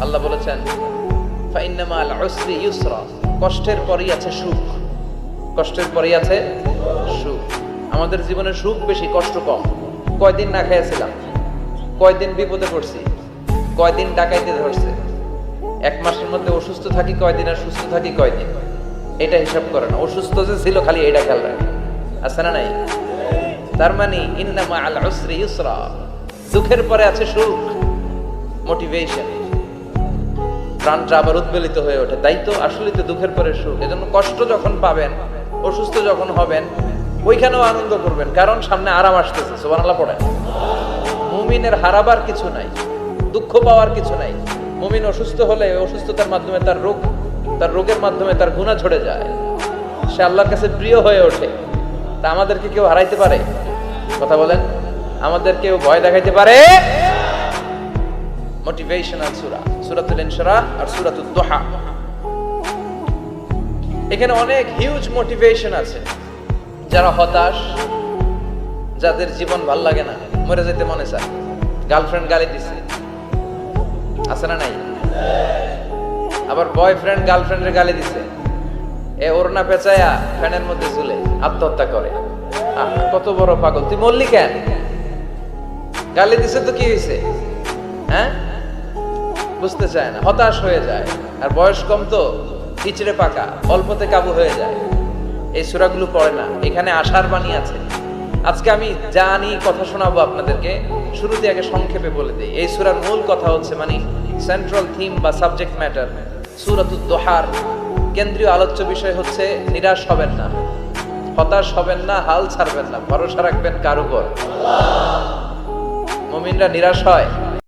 আল্লাহ বলেছেন ফাইন্না মাল উসরি ইউসরা, কষ্টের পরেই আছে সুখ। কষ্টের পরেই আছে সুখ। আমাদের জীবনে সুখ বেশি, কষ্ট কম। কয়দিন না খেয়েছিলাম, কয়দিন বিপদে পড়ছি, কয়দিন ডাকাইতে ধরছে, এক মাসের মধ্যে অসুস্থ থাকি কয়দিন আর সুস্থ থাকি কয়দিন, এটা হিসাব করে না। অসুস্থ যে ছিল খালি এটা খেয়াল রাখে, আছে না নাই? তার মানে ইন্না মাল উসরি ইউসরা, দুঃখের পরে আছে সুখ, মোটিভেশন। প্রাণটা আবার উদ্বেলিত হয়ে ওঠে, তাই তো আসলে তো দুঃখের পরে সুখ। এজন্য কষ্ট যখন পাবেন, অসুস্থ যখন হবেন, ওইখানেও আনন্দ করবেন, কারণ সামনে আরাম আসতেছে। সুবহানাল্লাহ পড়েন। মুমিনের হারাবার কিছু নাই, দুঃখ পাওয়ার কিছু নাই। মুমিন অসুস্থ হলে অসুস্থতার মাধ্যমে তার রোগের মাধ্যমে তার গুনাহ ঝরে যায়, সে আল্লাহর কাছে প্রিয় হয়ে ওঠে। তা আমাদেরকে কেউ হারাইতে পারে? কথা বলেন, আমাদের কেউ ভয় দেখাইতে পারে? মোটিভেশনাল সূরা, সূরাতুল ইনশিরাহ আর সূরাতুদ দুহা। এখানে অনেক হিউজ মোটিভেশন আছে। যারা হতাশ, যাদের জীবন ভাল লাগে না, মরে যেতে মনে চায়, গার্লফ্রেন্ড গালি দিছে, আছে না নাই? আবার বয়ফ্রেন্ড গার্লফ্রেন্ডের গালি দিছে, এ ওড়না পেঁচায়া ফ্যানের মধ্যে ঝুলে আত্মহত্যা করে। কত বড় পাগল তুই, মরলি কেন? গালি দিছে তো কি হয়েছে? হ্যাঁ, বুঝতে চায় না, হতাশ হয়ে যায়। আর বয়স কম তো, ইচড়ে পাকা, অল্পতে কাবু হয়ে যায়। এই সূরাগুলো পড়ে না, এখানে আশার বাণী আছে। আজকে আমি জানি কথা শোনাবো আপনাদেরকে, শুরুতে আগে সংক্ষেপে বলে দিই। এই সূরার মূল কথা হচ্ছে, মানে সেন্ট্রাল থিম বা সাবজেক্ট ম্যাটার, সূরাতুদ দুহার কেন্দ্রীয় আলোচ্য বিষয় হচ্ছে নিরাশ হবেন না, হতাশ হবেন না, হাল ছাড়বেন না, ভরসা রাখবেন কার উপর? মুমিনরা নিরাশ হয়?